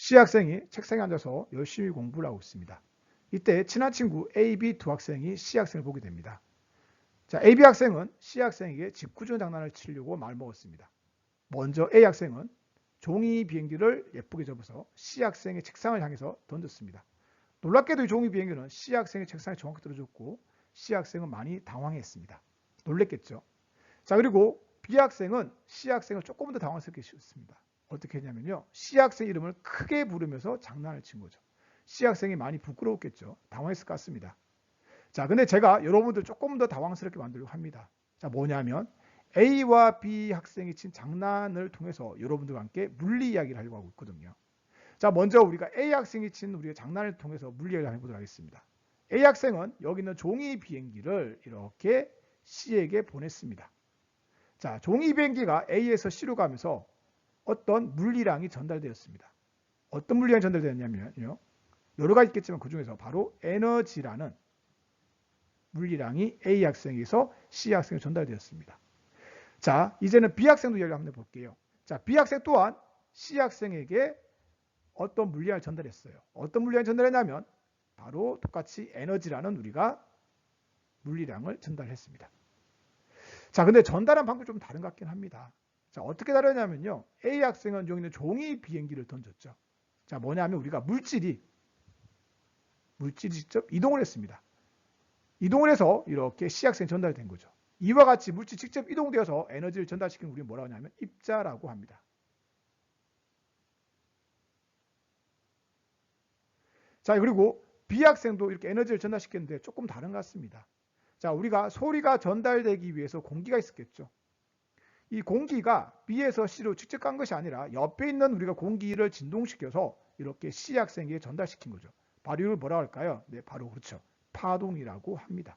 C 학생이 책상에 앉아서 열심히 공부를 하고 있습니다. 이때 친한 친구 A, B 두 학생이 C 학생을 보게 됩니다. 자, A, B 학생은 C 학생에게 짓궂은 장난을 치려고 말먹었습니다. 먼저 A 학생은 종이 비행기를 예쁘게 접어서 C 학생의 책상을 향해서 던졌습니다. 놀랍게도 이 종이 비행기는 C 학생의 책상에 정확히 떨어졌고 C 학생은 많이 당황했습니다. 놀랬겠죠. 자, 그리고 B 학생은 C 학생을 조금 더 당황스럽게 했습니다. 어떻게 했냐면요. C 학생 이름을 크게 부르면서 장난을 친 거죠. C 학생이 많이 부끄러웠겠죠. 당황했을 것 같습니다. 자, 근데 제가 여러분들 조금 더 당황스럽게 만들려고 합니다. 자, 뭐냐면 A와 B 학생이 친 장난을 통해서 여러분들과 함께 물리 이야기를 하려고 하고 있거든요. 자, 먼저 우리가 A 학생이 친 우리의 장난을 통해서 물리 이야기를 해보도록 하겠습니다. A 학생은 여기 있는 종이 비행기를 이렇게 C에게 보냈습니다. 자, 종이 비행기가 A에서 C로 가면서 어떤 물리량이 전달되었습니다. 어떤 물리량이 전달되었냐면요. 여러 가지 있겠지만 그 중에서 바로 에너지라는 물리량이 A 학생에서 C 학생에 전달되었습니다. 자, 이제는 B 학생도 이야기를 한번 해볼게요. 자, B 학생 또한 C 학생에게 어떤 물리량을 전달했어요. 어떤 물리량을 전달했냐면 바로 똑같이 에너지라는 우리가 물리량을 전달했습니다. 자, 근데 전달한 방법이 좀 다른 것 같긴 합니다. 자, 어떻게 다르냐면요. A 학생은 여기 있는 종이 비행기를 던졌죠. 자, 뭐냐면 우리가 물질이 직접 이동을 했습니다. 이동을 해서 이렇게 C 학생에 전달된 거죠. 이와 같이 물질이 직접 이동되어서 에너지를 전달시키는 우리는 뭐라고 하냐면 입자라고 합니다. 자, 그리고 B 학생도 이렇게 에너지를 전달시켰는데 조금 다른 것 같습니다. 자, 우리가 소리가 전달되기 위해서 공기가 있었겠죠. 이 공기가 B에서 C로 직접 간 것이 아니라 옆에 있는 우리가 공기를 진동시켜서 이렇게 C 학생에게 전달시킨 거죠. 바로 이걸 뭐라고 할까요? 네, 바로 그렇죠. 파동이라고 합니다.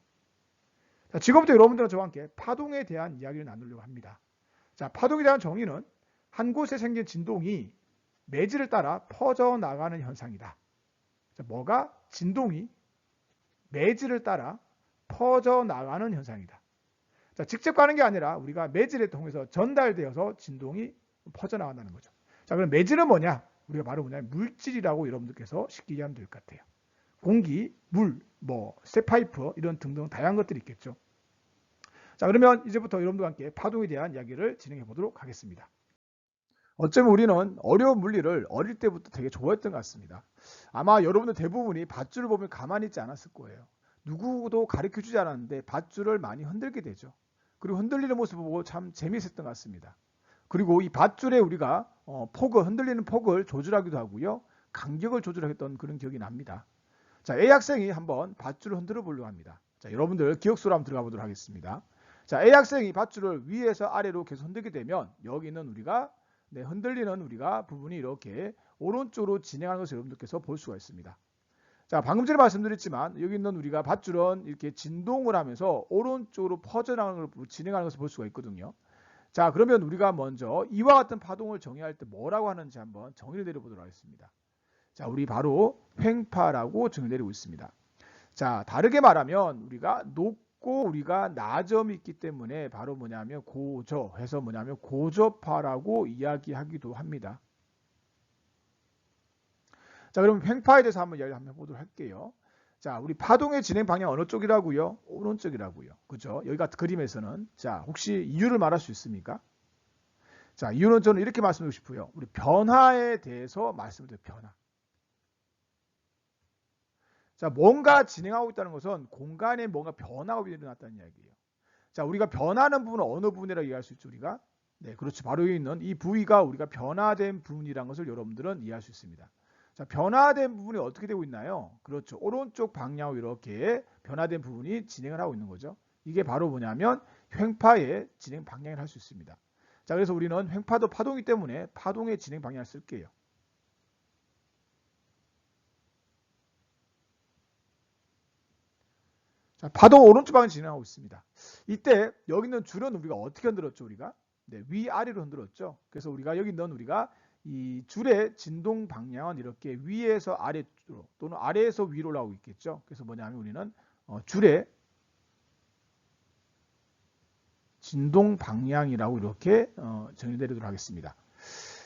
자, 지금부터 여러분들은 저와 함께 파동에 대한 이야기를 나누려고 합니다. 자, 파동에 대한 정의는 한 곳에 생긴 진동이 매질을 따라 퍼져나가는 현상이다. 자, 뭐가? 진동이 매질을 따라 퍼져나가는 현상이다. 자, 직접 가는 게 아니라 우리가 매질을 통해서 전달되어서 진동이 퍼져나간다는 거죠. 자, 그럼 매질은 뭐냐? 우리가 바로 뭐냐? 물질이라고 여러분들께서 쉽게 이해하면 될 것 같아요. 공기, 물, 쇠파이프 이런 등등 다양한 것들이 있겠죠. 자, 그러면 이제부터 여러분들과 함께 파동에 대한 이야기를 진행해 보도록 하겠습니다. 어쩌면 우리는 어려운 물리를 어릴 때부터 되게 좋아했던 것 같습니다. 아마 여러분들 대부분이 밧줄을 보면 가만히 있지 않았을 거예요. 누구도 가르쳐주지 않았는데 밧줄을 많이 흔들게 되죠. 그리고 흔들리는 모습을 보고 참 재미있었던 것 같습니다. 그리고 이 밧줄에 우리가 흔들리는 폭을 조절하기도 하고요. 간격을 조절했던 그런 기억이 납니다. 자, A 학생이 한번 밧줄을 흔들어 보려고 합니다. 자, 여러분들 기억 속으로 한번 들어가 보도록 하겠습니다. 자, A 학생이 밧줄을 위에서 아래로 계속 흔들게 되면 여기 있는 우리가 흔들리는 우리가 부분이 이렇게 오른쪽으로 진행하는 것을 여러분들께서 볼 수가 있습니다. 자, 방금 전에 말씀드렸지만 여기 있는 우리가 밧줄은 이렇게 진동을 하면서 오른쪽으로 퍼져나가는 걸 진행하는 것을 볼 수가 있거든요. 자, 그러면 우리가 먼저 이와 같은 파동을 정의할 때 뭐라고 하는지 한번 정의를 내려보도록 하겠습니다. 자, 우리 바로 횡파라고 정의를 내리고 있습니다. 자, 다르게 말하면 우리가 높고 우리가 나점이 있기 때문에 바로 뭐냐면 고저해서 뭐냐면 고저파라고 이야기하기도 합니다. 자, 그럼 횡파에 대해서 한번 이야기 한번 해보도록 할게요. 자, 우리 파동의 진행 방향 어느 쪽이라고요? 오른쪽이라고요. 그죠? 여기가 그림에서는. 자, 혹시 이유를 말할 수 있습니까? 자, 이유는 저는 이렇게 말씀드리고 싶어요. 우리 변화에 대해서 말씀드려요. 변화. 자, 뭔가 진행하고 있다는 것은 공간에 뭔가 변화가 일어났다는 이야기예요. 자, 우리가 변하는 부분은 어느 부분이라고 이해할 수 있죠, 우리가? 네, 그렇죠. 바로 여기 있는 이 부위가 우리가 변화된 부분이라는 것을 여러분들은 이해할 수 있습니다. 자, 변화된 부분이 어떻게 되고 있나요? 그렇죠. 오른쪽 방향으로 이렇게 변화된 부분이 진행을 하고 있는 거죠. 이게 바로 뭐냐면 횡파의 진행 방향을 할 수 있습니다. 자, 그래서 우리는 횡파도 파동이기 때문에 파동의 진행 방향을 쓸게요. 자, 파동 오른쪽 방향 진행하고 있습니다. 이때 여기 있는 줄은 우리가 어떻게 흔들었죠, 우리가? 네, 위아래로 흔들었죠. 그래서 우리가 여기 있는 우리가 이 줄의 진동 방향은 이렇게 위에서 아래로 또는 아래에서 위로 올라오고 있겠죠. 그래서 뭐냐면 우리는 줄의 진동 방향이라고 이렇게 정의내리도록 하겠습니다.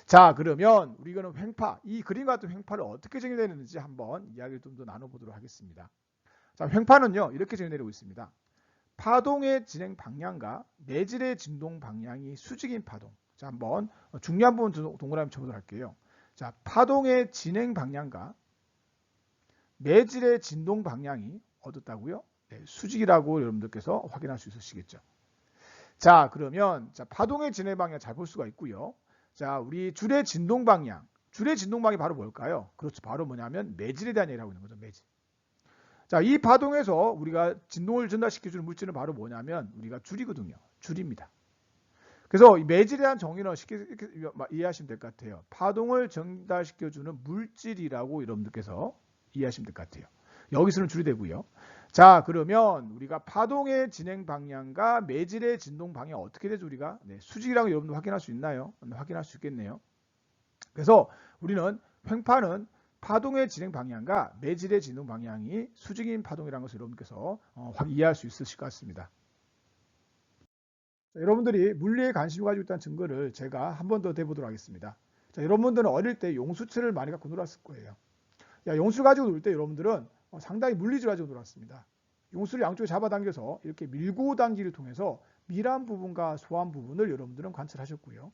자, 그러면 우리 이거는 횡파, 이 그림 같은 횡파를 어떻게 정의되는지 한번 이야기를 좀 더 나눠보도록 하겠습니다. 자, 횡파는요, 이렇게 정의되고 있습니다. 파동의 진행 방향과 매질의 진동 방향이 수직인 파동. 자, 한번 중요한 부분 동그라미 쳐보도록 할게요. 자, 파동의 진행 방향과 매질의 진동 방향이 어떻다고요? 네, 수직이라고 여러분들께서 확인할 수 있으시겠죠. 자, 그러면 자, 파동의 진행 방향 잘 볼 수가 있고요. 자, 우리 줄의 진동 방향. 줄의 진동 방향이 바로 뭘까요? 그렇죠. 바로 뭐냐면 매질에 대한 얘기를 하고 있는 거죠. 매질. 자, 이 파동에서 우리가 진동을 전달시켜주는 물질은 바로 뭐냐면 우리가 줄이거든요. 줄입니다. 그래서 이 매질에 대한 정의는 쉽게 이렇게 이해하시면 될 것 같아요. 파동을 전달시켜주는 물질이라고 여러분들께서 이해하시면 될 것 같아요. 여기서는 줄이 되고요. 자, 그러면 우리가 파동의 진행 방향과 매질의 진동 방향 어떻게 되죠? 우리가 수직이라고 여러분들 확인할 수 있나요? 확인할 수 있겠네요. 그래서 우리는 횡파는 파동의 진행 방향과 매질의 진동 방향이 수직인 파동이라는 것을 여러분께서 이해할 수 있으실 것 같습니다. 자, 여러분들이 물리에 관심이 가지고 있다는 증거를 제가 한 번 더 대보도록 하겠습니다. 자, 여러분들은 어릴 때 용수철을 많이 갖고 놀았을 거예요. 야, 용수를 가지고 놀 때 여러분들은 상당히 물리를 가지고 놀았습니다. 용수를 양쪽에 잡아당겨서 이렇게 밀고 당기를 통해서 밀한 부분과 소한 부분을 여러분들은 관찰하셨고요.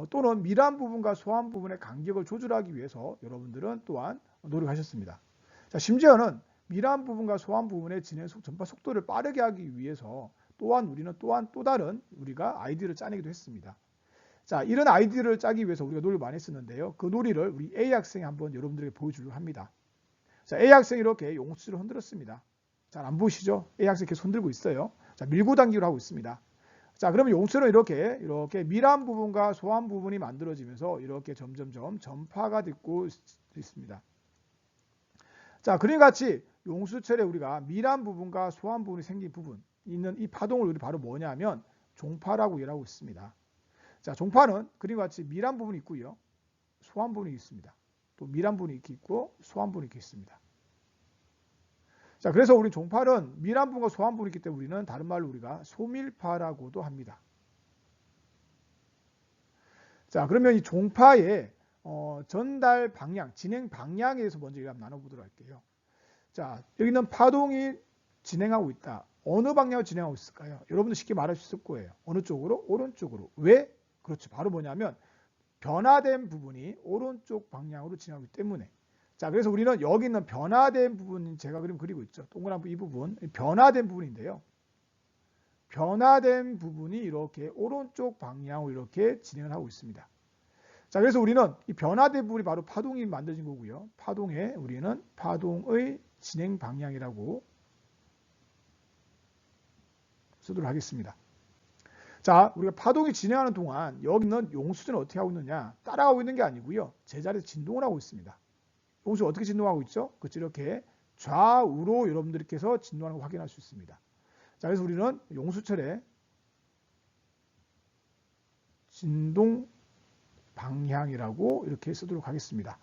또는 밀한 부분과 소한 부분의 간격을 조절하기 위해서 여러분들은 또한 노력하셨습니다. 자, 심지어는 밀한 부분과 소한 부분의 진행 전파 속도를 빠르게 하기 위해서 또한 우리는 또한 또 다른 우리가 아이디어를 짜내기도 했습니다. 자, 이런 아이디어를 짜기 위해서 우리가 놀이를 많이 했었는데요. 그 놀이를 우리 A 학생이 한번 여러분들에게 보여주려고 합니다. 자, A 학생이 이렇게 용수를 흔들었습니다. 잘 안 보이시죠? A 학생이 계속 흔들고 있어요. 자, 밀고 당기를 하고 있습니다. 자, 그러면 용수는 이렇게 밀한 부분과 소한 부분이 만들어지면서 이렇게 점점점 전파가 되고 있습니다. 자, 그림 같이 용수철에 우리가 밀한 부분과 소한 부분이 생긴 부분 있는 이 파동을 우리 바로 뭐냐면 종파라고 이해하고 있습니다. 자, 종파는 그림과 같이 밀한 부분이 있고요. 소한 부분이 있습니다. 또 밀한 부분이 이렇게 있고 소한 부분이 이렇게 있습니다. 자, 그래서 우리 종파는 밀한 부분과 소한 부분이 있기 때문에 우리는 다른 말로 우리가 소밀파라고도 합니다. 자, 그러면 이 종파의 전달 방향, 진행 방향에 대해서 먼저 한번 나눠보도록 할게요. 자, 여기는 파동이 진행하고 있다. 어느 방향으로 진행하고 있을까요? 여러분들 쉽게 말할 수 있을 거예요. 어느 쪽으로? 오른쪽으로. 왜? 그렇죠. 바로 뭐냐면 변화된 부분이 오른쪽 방향으로 진행하기 때문에. 자, 그래서 우리는 여기 있는 변화된 부분, 제가 그림 그리고 있죠. 동그란 이 부분, 변화된 부분인데요. 변화된 부분이 이렇게 오른쪽 방향으로 이렇게 진행을 하고 있습니다. 자, 그래서 우리는 이 변화된 부분이 바로 파동이 만들어진 거고요. 파동에 우리는 파동의 진행 방향이라고 쓰도록 하겠습니다. 자, 우리가 파동이 진행하는 동안 여기 있는 용수는 어떻게 하고 있느냐? 따라가고 있는 게 아니고요. 제자리에서 진동을 하고 있습니다. 용수가 어떻게 진동하고 있죠? 그렇죠. 이렇게 좌우로 여러분들께서 진동하는 걸 확인할 수 있습니다. 자, 그래서 우리는 용수철의 진동 방향이라고 이렇게 쓰도록 하겠습니다.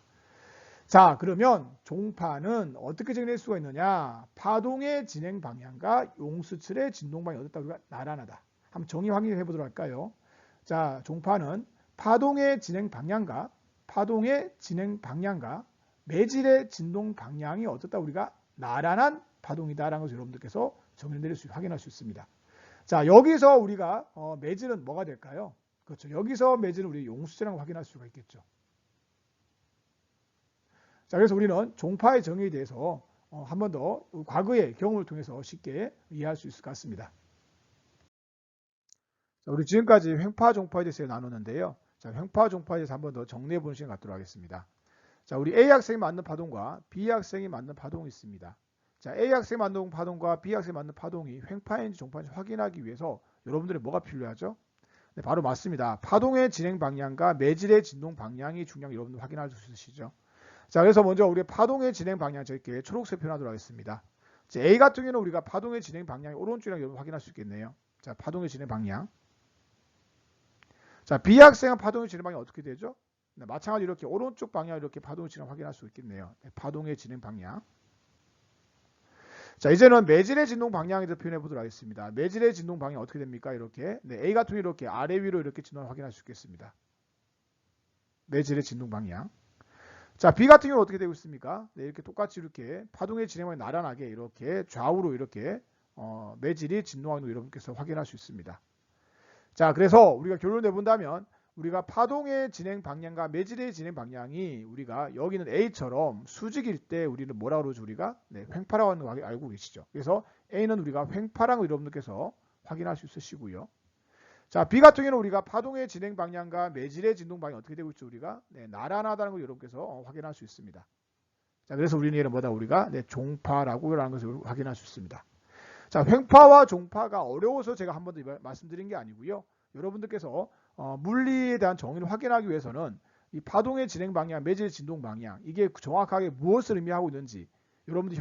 자, 그러면 종파는 어떻게 정리할 수가 있느냐? 파동의 진행 방향과 용수철의 진동 방향이 어떻다? 우리가 나란하다. 한번 정의 확인해 보도록 할까요? 자, 종파는 파동의 진행 방향과 매질의 진동 방향이 어떻다? 우리가 나란한 파동이다라는 것을 여러분들께서 정의를 내릴 수 확인할 수 있습니다. 자, 여기서 우리가 매질은 뭐가 될까요? 그렇죠. 여기서 매질은 우리 용수철이라고 확인할 수가 있겠죠. 자, 그래서 우리는 종파의 정의에 대해서 한 번 더 과거의 경험을 통해서 쉽게 이해할 수 있을 것 같습니다. 자, 우리 지금까지 횡파, 종파에 대해서 나눴는데요. 자, 횡파, 종파에 대해서 한 번 더 정리해 보는 시간 갖도록 하겠습니다. 자, 우리 A 학생이 맞는 파동과 B 학생이 맞는 파동이 있습니다. 자, A 학생이 맞는 파동과 B 학생이 맞는 파동이 횡파인지 종파인지 확인하기 위해서 여러분들이 뭐가 필요하죠? 네, 바로 맞습니다. 파동의 진행 방향과 매질의 진동 방향이 중요한 여러분들 확인할 수 있으시죠? 자, 그래서 먼저 우리 파동의 진행 방향 저렇게 초록색 표현하도록 하겠습니다. 자, A 같은 경우는 우리가 파동의 진행 방향이 오른쪽이라고 여러분 확인할 수 있겠네요. 자, 파동의 진행 방향. 자, B 학생은 파동의 진행 방향이 어떻게 되죠? 네, 마찬가지로 이렇게 오른쪽 방향 이렇게 파동의 진행 확인할 수 있겠네요. 네, 파동의 진행 방향. 자, 이제는 매질의 진동 방향에 대해서 표현해 보도록 하겠습니다. 매질의 진동 방향이 어떻게 됩니까? 이렇게. 네, A 같은 경우 이렇게 아래 위로 이렇게 진동을 확인할 수 있겠습니다. 매질의 진동 방향. 자, B 같은 경우는 어떻게 되고 있습니까? 네, 이렇게 똑같이 이렇게 파동의 진행방이 나란하게 이렇게 좌우로 이렇게 매질이 진동하는 거 여러분께서 확인할 수 있습니다. 자, 그래서 우리가 결론을 내본다면 우리가 파동의 진행 방향과 매질의 진행 방향이 우리가 여기는 A처럼 수직일 때 우리는 뭐라고 그러죠? 우리가 네, 횡파라고 하는 거 알고 계시죠? 그래서 A는 우리가 횡파라는 거 여러분들께서 확인할 수 있으시고요. 자, B 같은 경우는 우리가 파동의 진행 방향과 매질의 진동 방향이 어떻게 되고 있죠? 우리가 네, 나란하다는 걸 여러분께서 확인할 수 있습니다. 자, 그래서 우리는 얘를 뭐다? 우리가 네, 종파라고 하는 것을 확인할 수 있습니다. 자, 횡파와 종파가 어려워서 제가 한 번 더 말씀드린 게 아니고요. 여러분들께서 물리에 대한 정의를 확인하기 위해서는 이 파동의 진행 방향, 매질의 진동 방향 이게 정확하게 무엇을 의미하고 있는지 여러분들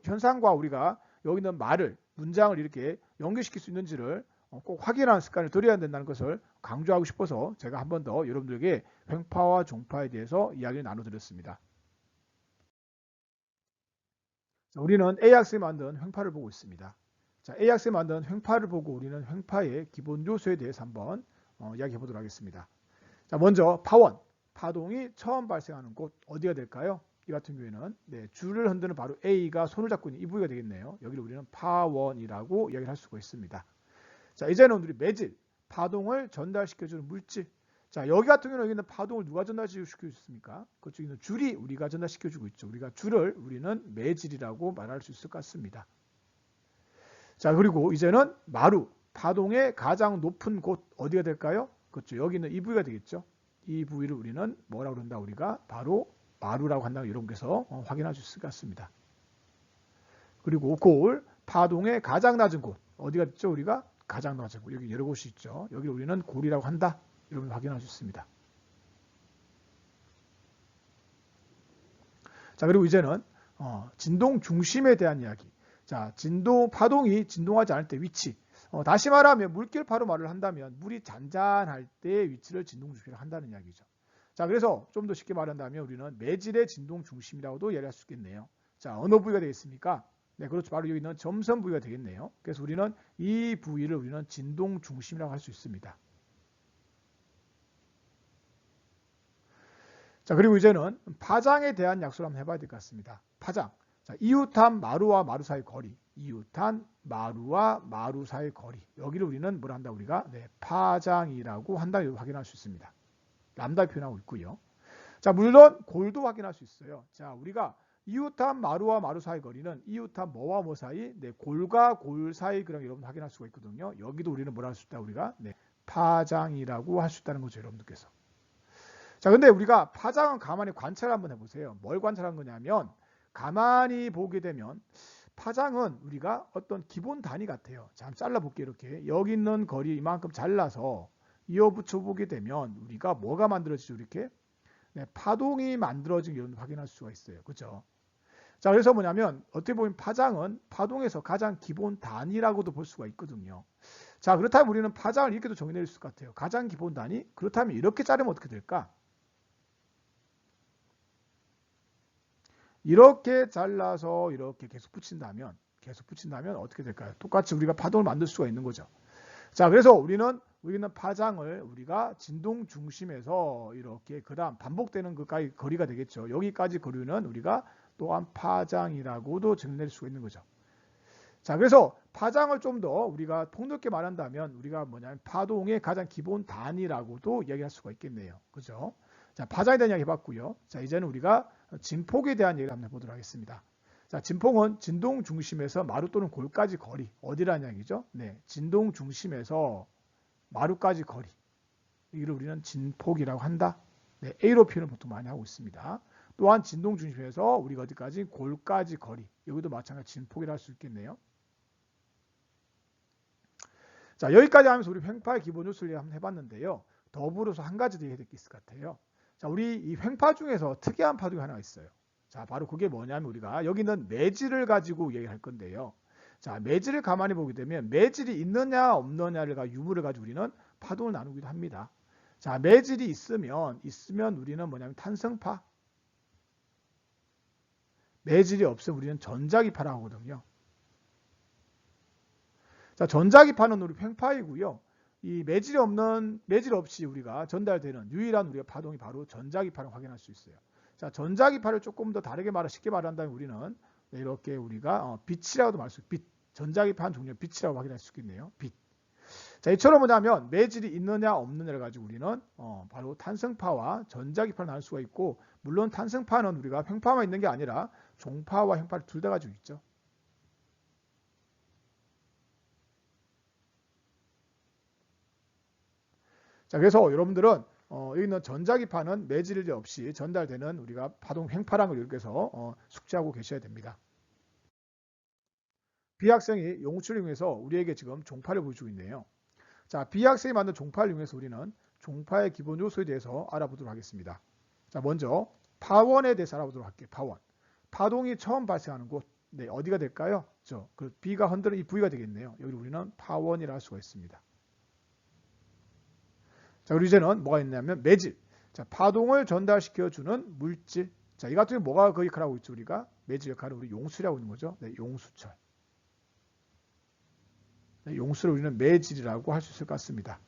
현상과 우리가 여기 있는 말을 문장을 이렇게 연결시킬 수 있는지를 꼭 확인하는 습관을 들여야 된다는 것을 강조하고 싶어서 제가 한 번 더 여러분들에게 횡파와 종파에 대해서 이야기를 나눠드렸습니다. 자, 우리는 A학생이 만든 횡파를 보고 있습니다. 자, A학생이 만든 횡파를 보고 우리는 횡파의 기본 요소에 대해서 한번 이야기해 보도록 하겠습니다. 자, 먼저 파원, 파동이 처음 발생하는 곳 어디가 될까요? 이 같은 경우에는 네, 줄을 흔드는 바로 A가 손을 잡고 있는 이 부위가 되겠네요. 여기를 우리는 파원이라고 이야기를 할 수가 있습니다. 자, 이제는 우리 매질, 파동을 전달시켜주는 물질. 자, 여기 같은 경우는 여기는 파동을 누가 전달시켜주고 있습니까? 그쪽 있는 줄이 우리가 전달시켜주고 있죠. 우리가 줄을 우리는 매질이라고 말할 수 있을 것 같습니다. 자, 그리고 이제는 마루, 파동의 가장 높은 곳 어디가 될까요? 그렇죠. 여기 있는 이 부위가 되겠죠. 이 부위를 우리는 뭐라고 그런다? 우리가 바로 마루라고 한다고 여러분께서 확인할 수 있을 것 같습니다. 그리고 골, 파동의 가장 낮은 곳 어디가 있죠? 우리가 가장 낮은 곳 여기 여러 곳이 있죠. 여기 우리는 골이라고 한다. 여러분 확인할 수 있습니다. 자, 그리고 이제는 진동 중심에 대한 이야기. 자, 파동이 진동하지 않을 때 위치. 다시 말하면 물결파로 말을 한다면 물이 잔잔할 때 위치를 진동 중심이라고 한다는 이야기죠. 자, 그래서 좀 더 쉽게 말한다면 우리는 매질의 진동 중심이라고도 이야기할 수 있겠네요. 자, 어느 부위가 되겠습니까? 네, 그렇죠. 바로 여기 있는 점선 부위가 되겠네요. 그래서 우리는 이 부위를 우리는 진동 중심이라고 할 수 있습니다. 자, 그리고 이제는 파장에 대한 약속을 한번 해봐야 될 것 같습니다. 파장. 자, 이웃한 마루와 마루 사이 거리. 이웃한 마루와 마루 사이 거리. 여기를 우리는 뭘 한다? 우리가 네, 파장이라고 한다. 확인할 수 있습니다. 람다 표현하고 있고요. 자, 물론 골도 확인할 수 있어요. 자, 우리가 이웃한 마루와 마루 사이 거리는 이웃한 뭐와 뭐 사이? 네, 골과 골 사이 그런 여러분 확인할 수가 있거든요. 여기도 우리는 뭐라 할 수 있다? 우리가 네, 파장이라고 할 수 있다는 거죠, 여러분들께서. 자, 근데 우리가 파장은 가만히 관찰 한번 해보세요. 뭘 관찰한 거냐면 가만히 보게 되면 파장은 우리가 어떤 기본 단위 같아요. 자, 한번 잘라볼게요. 이렇게 여기 있는 거리 이만큼 잘라서 이어붙여 보게 되면 우리가 뭐가 만들어지죠? 이렇게 네, 파동이 만들어진 게 확인할 수가 있어요. 그렇죠? 자, 그래서 뭐냐면 어떻게 보면 파장은 파동에서 가장 기본 단위라고도 볼 수가 있거든요. 자, 그렇다면 우리는 파장을 이렇게도 정의낼 수 있을 것 같아요. 가장 기본 단위? 그렇다면 이렇게 자르면 어떻게 될까? 이렇게 잘라서 이렇게 계속 붙인다면 어떻게 될까요? 똑같이 우리가 파동을 만들 수가 있는 거죠. 자, 그래서 우리는 파장을 우리가 진동 중심에서 이렇게 그다음 반복되는 그까지 거리가 되겠죠. 여기까지 거리는 우리가 또한 파장이라고도 정의낼 수가 있는 거죠. 자, 그래서 파장을 좀 더 우리가 폭넓게 말한다면 우리가 뭐냐면 파동의 가장 기본 단위라고도 이야기할 수가 있겠네요. 그죠? 자, 파장에 대한 이야기 해봤고요. 자, 이제는 우리가 진폭에 대한 얘기를 한번 해보도록 하겠습니다. 자, 진폭은 진동 중심에서 마루 또는 골까지 거리. 어디라는 이야기죠? 네, 진동 중심에서 마루까지 거리. 이를 우리는 진폭이라고 한다. 네, A로 표현을 보통 많이 하고 있습니다. 또한 진동 중심에서 우리가 어디까지? 골까지 거리. 여기도 마찬가지 진폭이라 할 수 있겠네요. 자, 여기까지 하면서 우리 횡파의 기본 요소를 한번 해봤는데요. 더불어서 한 가지 더 얘기해야 될 게 있을 것 같아요. 자, 우리 이 횡파 중에서 특이한 파동이 하나 있어요. 자, 바로 그게 뭐냐면 우리가 여기는 매질을 가지고 얘기할 건데요. 자, 매질을 가만히 보게 되면 매질이 있느냐 없느냐를 유무를 가지고 우리는 파동을 나누기도 합니다. 자, 매질이 있으면 우리는 뭐냐면 탄성파. 매질이 없으면 우리는 전자기파라고 하거든요. 자, 전자기파는 우리 횡파이고요. 이 매질 없이 우리가 전달되는 유일한 우리가 파동이 바로 전자기파를 확인할 수 있어요. 자, 전자기파를 조금 더 다르게 쉽게 말한다면 우리는 이렇게 우리가 빛이라고도 말할 수 있고, 전자기파 한 종류의 빛이라고 확인할 수 있겠네요. 빛. 자, 이처럼 뭐냐면 매질이 있느냐 없느냐를 가지고 우리는 바로 탄성파와 전자기파를 나눌 수가 있고, 물론 탄성파는 우리가 횡파만 있는 게 아니라 종파와 횡파를 둘 다 가지고 있죠. 자, 그래서 여러분들은 여기 있는 전자기파는 매질 없이 전달되는 우리가 파동 횡파라는 걸 이렇게 해서 숙지하고 계셔야 됩니다. B학생이 용수를 이용해서 우리에게 지금 종파를 보여주고 있네요. 자, B학생이 만든 종파를 이용해서 우리는 종파의 기본 요소에 대해서 알아보도록 하겠습니다. 자, 먼저 파원에 대해서 알아보도록 할게요. 파원. 파동이 처음 발생하는 곳, 네, 어디가 될까요? 그 B가 흔드는 이 부위가 되겠네요. 여기 우리는 파원이라 할 수가 있습니다. 자, 그리고 이제는 뭐가 있냐면 매질. 자, 파동을 전달시켜주는 물질. 자, 이 같은 경우 뭐가 그 역할을 하고 있죠? 우리가 매질 역할을 우리 용수라고 있는 거죠. 네, 용수철. 네, 용수를 우리는 매질이라고 할 수 있을 것 같습니다.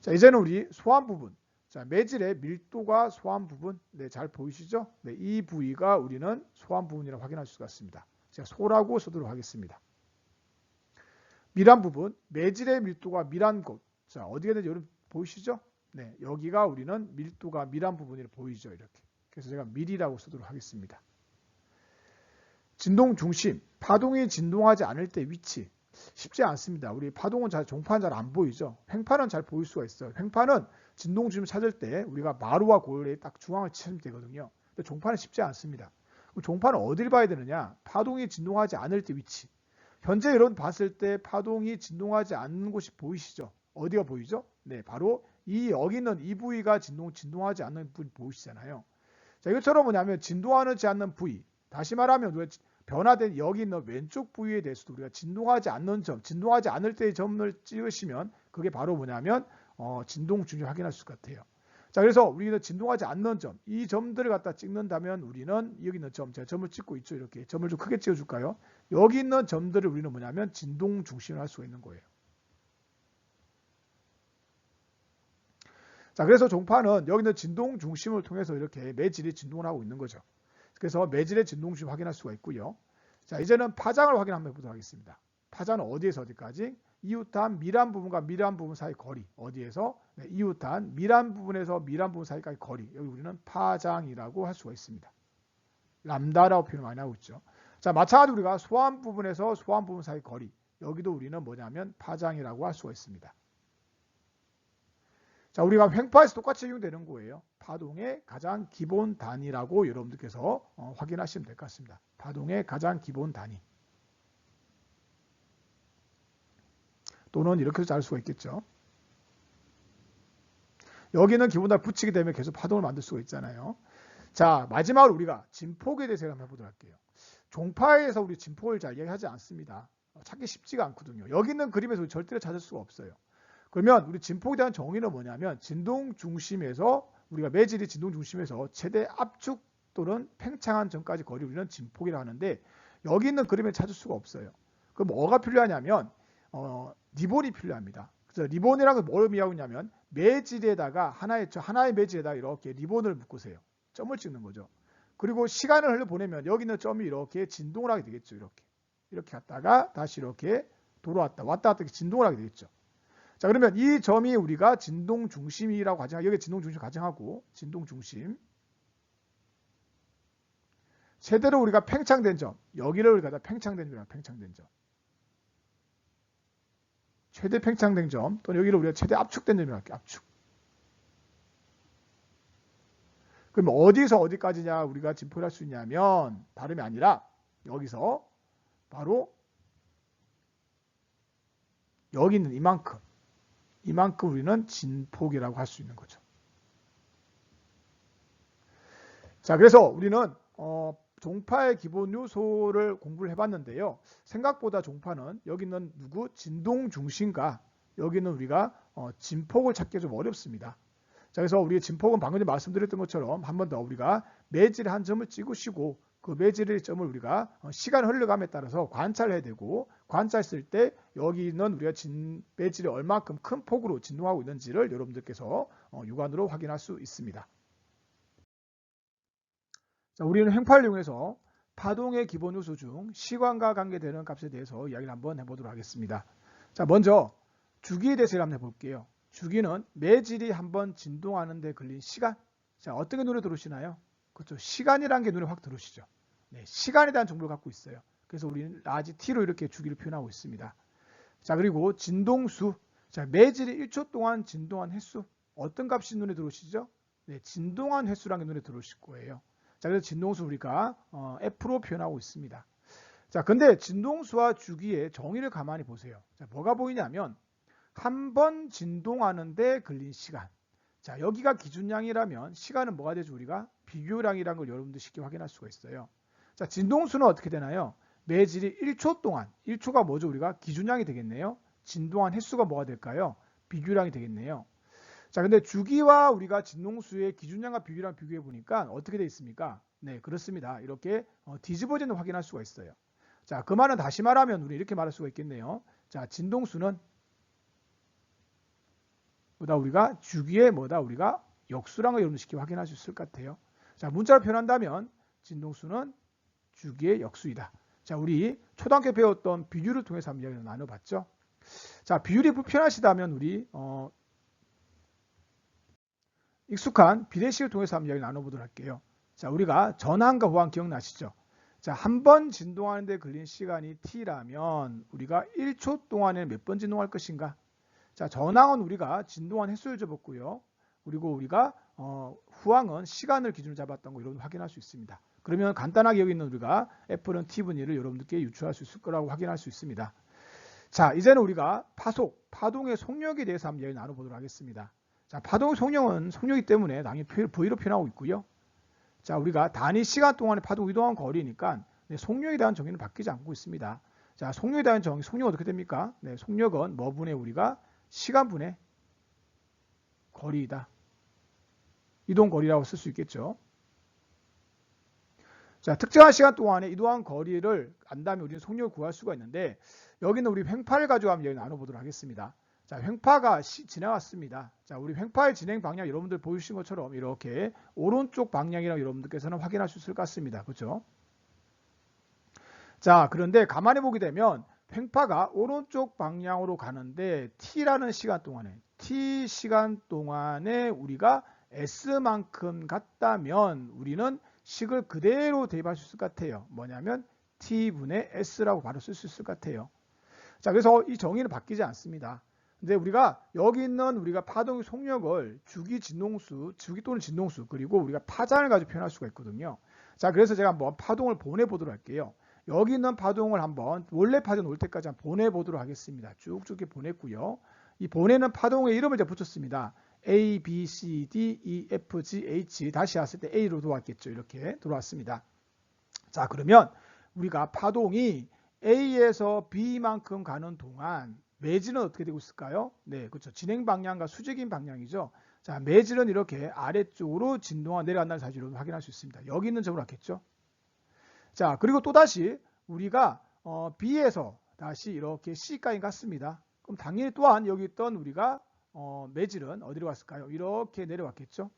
자, 이제는 우리 소환 부분. 자, 매질의 밀도가 소환 부분. 네, 잘 보이시죠? 네, 이 부위가 우리는 소환 부분이라고 확인할 수 있습니다. 제가 소라고 쓰도록 하겠습니다. 밀한 부분. 매질의 밀도가 밀한 곳. 자, 어디가 되는지 여러분 보이시죠? 네, 여기가 우리는 밀도가 밀한 부분이 보이죠, 이렇게. 그래서 제가 밀이라고 쓰도록 하겠습니다. 진동 중심, 파동이 진동하지 않을 때 위치. 쉽지 않습니다. 우리 파동은 종파는 잘 안 보이죠. 횡파는 잘 보일 수가 있어요. 횡파는 진동 중심을 찾을 때 우리가 마루와 고열의 딱 중앙을 찾으면 되거든요. 근데 종파는 쉽지 않습니다. 그럼 종파는 어디를 봐야 되느냐? 파동이 진동하지 않을 때 위치. 현재 여러분 봤을 때 파동이 진동하지 않는 곳이 보이시죠? 어디가 보이죠? 네, 바로 여기 있는 이 부위가 진동하지 않는 부위 보이시잖아요. 자, 이것처럼 뭐냐면 진동하지 않는 부위. 다시 말하면 우리가 변화된 여기 있는 왼쪽 부위에 대해서도 우리가 진동하지 않는 점, 진동하지 않을 때의 점을 찍으시면 그게 바로 뭐냐면 진동 중심을 확인할 수 같아요. 자, 그래서 우리는 진동하지 않는 점, 이 점들을 갖다 찍는다면 우리는 여기 있는 점, 제가 점을 찍고 있죠. 이렇게 점을 좀 크게 찍어줄까요? 여기 있는 점들을 우리는 뭐냐면 진동 중심을 할 수가 있는 거예요. 자, 그래서 종파는 여기 있는 진동 중심을 통해서 이렇게 매질이 진동을 하고 있는 거죠. 그래서 매질의 진동 중심 확인할 수가 있고요. 자, 이제는 파장을 확인 한번 해보도록 하겠습니다. 파장은 어디에서 어디까지? 이웃한 밀한 부분과 밀한 부분 사이 거리. 어디에서? 네, 이웃한 밀한 부분에서 밀한 부분 사이까지 거리. 여기 우리는 파장이라고 할 수가 있습니다. 람다라고 표현을 많이 하고 있죠. 자, 마찬가지로 우리가 소환 부분에서 소환 부분 사이 거리. 여기도 우리는 뭐냐면 파장이라고 할 수가 있습니다. 자, 우리가 횡파에서 똑같이 적용되는 거예요. 파동의 가장 기본 단위라고 여러분들께서 확인하시면 될 것 같습니다. 파동의 가장 기본 단위. 또는 이렇게도 잘 수가 있겠죠. 여기는 기본 단위 붙이게 되면 계속 파동을 만들 수가 있잖아요. 자, 마지막으로 우리가 진폭에 대해서 한번 해보도록 할게요. 종파에서 우리 진폭을 잘 이야기하지 않습니다. 찾기 쉽지가 않거든요. 여기 있는 그림에서 절대로 찾을 수가 없어요. 그러면 우리 진폭에 대한 정의는 뭐냐면 진동 중심에서 우리가 매질이 진동 중심에서 최대 압축 또는 팽창한 점까지 거리 우리는 진폭이라고 하는데 여기 있는 그림에 찾을 수가 없어요. 그럼 뭐가 필요하냐면 리본이 필요합니다. 그래서 리본이라는 걸 뭘 의미하고 있냐면 매질에다가 하나의 매질에다가 이렇게 리본을 묶으세요. 점을 찍는 거죠. 그리고 시간을 흘려보내면 여기 있는 점이 이렇게 진동을 하게 되겠죠. 이렇게 갔다가 다시 이렇게 왔다 갔다 이렇게 진동을 하게 되겠죠. 자, 그러면 이 점이 우리가 진동 중심이라고 가정하고, 여기 진동 중심 가정하고, 진동 중심. 최대로 우리가 팽창된 점, 여기를 우리가 팽창된 점이라고, 팽창된 점. 최대 팽창된 점, 또는 여기를 우리가 최대 압축된 점이라고 할게요, 압축. 그럼 어디서 어디까지냐 우리가 진폭을 할 수 있냐면, 다름이 아니라, 여기서 바로 여기 있는 이만큼 우리는 진폭이라고 할 수 있는 거죠. 자, 그래서 우리는 종파의 기본 요소를 공부를 해봤는데요. 생각보다 종파는 여기 있는 진동 중심과 여기 있는 우리가 진폭을 찾기 좀 어렵습니다. 자, 그래서 우리의 진폭은 방금 전에 말씀드렸던 것처럼 한 번 더 우리가 매질의 한 점을 찍으시고 그 매질의 점을 우리가 시간 흘러감에 따라서 관찰해야 되고 관찰했을 때 여기 있는 우리가 매질이 얼마큼 큰 폭으로 진동하고 있는지를 여러분들께서 육안으로 확인할 수 있습니다. 자, 우리는 횡파를 이용해서 파동의 기본 요소 중 시간과 관계되는 값에 대해서 이야기를 한번 해보도록 하겠습니다. 자, 먼저 주기에 대해서 한번 해볼게요. 주기는 매질이 한번 진동하는 데 걸린 시간. 자, 어떻게 눈에 들어오시나요? 그렇죠. 시간이라는 게 눈에 확 들어오시죠. 네, 시간에 대한 정보를 갖고 있어요. 그래서 우리는 라지 t로 이렇게 주기를 표현하고 있습니다. 자, 그리고 진동수. 자, 매질이 1초 동안 진동한 횟수. 어떤 값이 눈에 들어오시죠? 네, 진동한 횟수라는 게 눈에 들어오실 거예요. 자, 그래서 진동수 우리가 F로 표현하고 있습니다. 자, 근데 진동수와 주기의 정의를 가만히 보세요. 자, 뭐가 보이냐면 한 번 진동하는데 걸린 시간. 자, 여기가 기준량이라면 시간은 뭐가 되죠? 우리가 비교량이라는 걸 여러분들 쉽게 확인할 수가 있어요. 자, 진동수는 어떻게 되나요? 매질이 1초 동안, 1초가 뭐죠? 우리가 기준량이 되겠네요. 진동한 횟수가 뭐가 될까요? 비교량이 되겠네요. 자, 근데 주기와 우리가 진동수의 기준량과 비교량 비교해 보니까 어떻게 되어 있습니까? 네, 그렇습니다. 이렇게 뒤집어지는 걸 확인할 수가 있어요. 자, 그 말은 다시 말하면 우리 이렇게 말할 수가 있겠네요. 자, 진동수는 뭐다 우리가 주기의 뭐다 우리가 역수라는 걸 여러분 쉽게 확인할 수 있을 것 같아요. 자, 문자로 표현한다면 진동수는 주기의 역수이다. 자, 우리 초등학교 배웠던 비율을 통해서 한번 이야기를 나눠봤죠. 자, 비율이 불편하시다면 우리 익숙한 비례식을 통해서 한번 이야기를 나눠보도록 할게요. 자, 우리가 전항과 호항 기억나시죠? 자, 한 번 진동하는 데 걸린 시간이 t라면 우리가 1초 동안에 몇 번 진동할 것인가? 자, 전항은 우리가 진동한 횟수를 잡았고요. 그리고 우리가 후항은 시간을 기준으로 잡았던 거 여러분 확인할 수 있습니다. 그러면 간단하게 여기 있는 우리가 F는 T분위를 여러분들께 유추할 수 있을 거라고 확인할 수 있습니다. 자, 이제는 우리가 파동의 속력에 대해서 한번 이야기 나눠보도록 하겠습니다. 자, 파동의 속력은 속력이기 때문에 당연히 V로 표현하고 있고요. 자, 우리가 단위 시간 동안에 파동 이동한 거리니까 속력에 대한 정의는 바뀌지 않고 있습니다. 자, 속력에 대한 정의, 속력은 어떻게 됩니까? 네, 속력은 뭐분의 우리가 시간분의 거리이다. 이동 거리라고 쓸 수 있겠죠. 자, 특정한 시간 동안에 이동한 거리를 안다면 우리는 속력을 구할 수가 있는데 여기는 우리 횡파를 가지고 한번 여기 나눠보도록 하겠습니다. 자, 횡파가 지나갔습니다. 자, 우리 횡파의 진행 방향 여러분들 보여주신 것처럼 이렇게 오른쪽 방향이라고 여러분들께서는 확인할 수 있을 것 같습니다. 그렇죠? 자, 그런데 가만히 보게 되면 횡파가 오른쪽 방향으로 가는데 t라는 시간 동안에 t 시간 동안에 우리가 s만큼 갔다면 우리는 식을 그대로 대입할 수 있을 것 같아요. 뭐냐면 t분의 s라고 바로 쓸 수 있을 것 같아요. 자, 그래서 이 정의는 바뀌지 않습니다. 근데 우리가 여기 있는 우리가 파동의 속력을 주기 또는 진동수, 그리고 우리가 파장을 가지고 표현할 수가 있거든요. 자, 그래서 제가 한번 파동을 보내보도록 할게요. 여기 있는 파동을 한번 원래 파동 올 때까지 한번 보내보도록 하겠습니다. 쭉쭉 이렇게 보냈고요. 이 보내는 파동의 이름을 이제 붙였습니다. A, B, C, D, E, F, G, H 다시 왔을 때 A로 들어왔겠죠. 이렇게 들어왔습니다. 자, 그러면 우리가 파동이 A에서 B만큼 가는 동안 매질은 어떻게 되고 있을까요? 네, 그렇죠. 진행 방향과 수직인 방향이죠. 자, 매질은 이렇게 아래쪽으로 진동하고 내려간다는 사실을 확인할 수 있습니다. 여기 있는 점으로 왔겠죠. 자, 그리고 또다시 우리가 B에서 다시 이렇게 C까지 갔습니다. 그럼 당연히 또한 여기 있던 우리가 매질은 어디로 갔을까요? 이렇게 내려왔겠죠.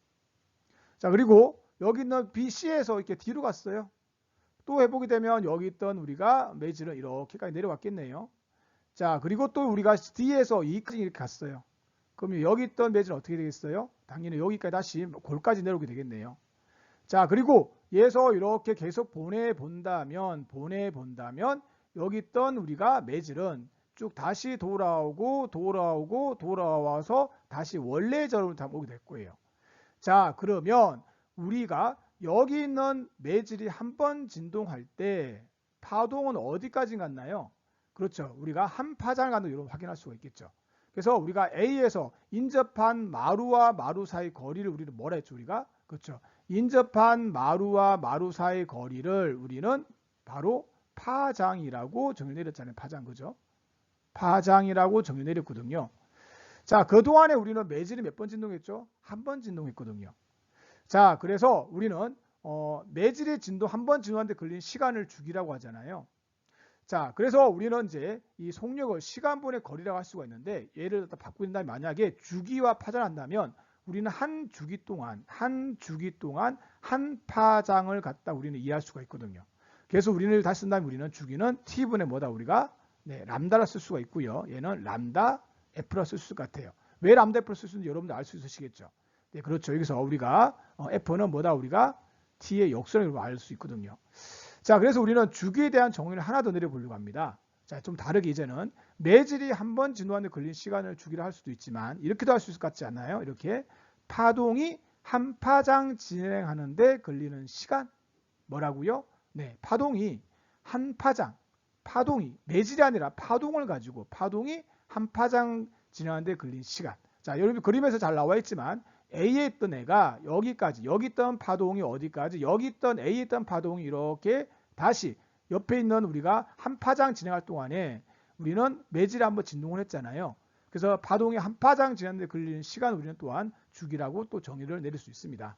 자, 그리고 여기 있는 BC에서 이렇게 D로 갔어요. 또 해보게 되면 여기 있던 우리가 매질은 이렇게까지 내려왔겠네요. 자, 그리고 또 우리가 D에서 E까지 이렇게 갔어요. 그럼 여기 있던 매질은 어떻게 되겠어요? 당연히 여기까지 다시 골까지 내려오게 되겠네요. 자, 그리고 얘에서 이렇게 계속 보내본다면 여기 있던 우리가 매질은 쭉 다시 돌아와서 다시 원래 저름을 다 오게 될 거예요. 자, 그러면 우리가 여기 있는 매질이 한 번 진동할 때 파동은 어디까지 갔나요? 그렇죠. 우리가 한 파장을 간다고 여러분 확인할 수가 있겠죠. 그래서 우리가 A에서 인접한 마루와 마루 사이 거리를 우리는 뭐라 했죠? 우리가 그렇죠. 인접한 마루와 마루 사이 거리를 우리는 바로 파장이라고 정의 내렸잖아요. 파장 그죠? 파장이라고 정의 내렸거든요. 자, 그동안에 우리는 매질이 몇 번 진동했죠? 한 번 진동했거든요. 자, 그래서 우리는 매질의 진동 한 번 진동하는데 걸린 시간을 주기라고 하잖아요. 자, 그래서 우리는 이제 이 속력을 시간분의 거리라고 할 수가 있는데 얘를 갖다 바꾼다면 만약에 주기와 파장을 한다면 우리는 한 주기 동안 한 파장을 갖다 우리는 이해할 수가 있거든요. 그래서 우리는 다시 쓴다면 우리는 주기는 t분의 뭐다 우리가 람다라 쓸 수가 있고요. 얘는 람다 f라 쓸 수 같아요. 왜 람다 f라 쓸 수 있는지 여러분들 알 수 있으시겠죠? 네, 그렇죠. 여기서 우리가 f는 뭐다 우리가 t의 역선을 알 수 있거든요. 자, 그래서 우리는 주기에 대한 정의를 하나 더 내려보려고 합니다. 자, 좀 다르게 이제는 매질이 한 번 진동하는데 걸린 시간을 주기로 할 수도 있지만 이렇게도 할 수 있을 것 같지 않나요? 이렇게 파동이 한 파장 진행하는데 걸리는 시간 뭐라고요? 네, 파동이 한 파장, 파동이 매질이 아니라 파동을 가지고 파동이 한 파장 진행하는데 걸린 시간. 자, 여러분 그림에서 잘 나와 있지만 A에 있던 애가 여기까지, 여기 있던 파동이 어디까지, 여기 있던 A에 있던 파동이 이렇게 다시 옆에 있는 우리가 한 파장 진행할 동안에 우리는 매질에 한번 진동을 했잖아요. 그래서 파동이 한 파장 진행하는데 걸리는 시간 우리는 또한 주기라고 또 정의를 내릴 수 있습니다.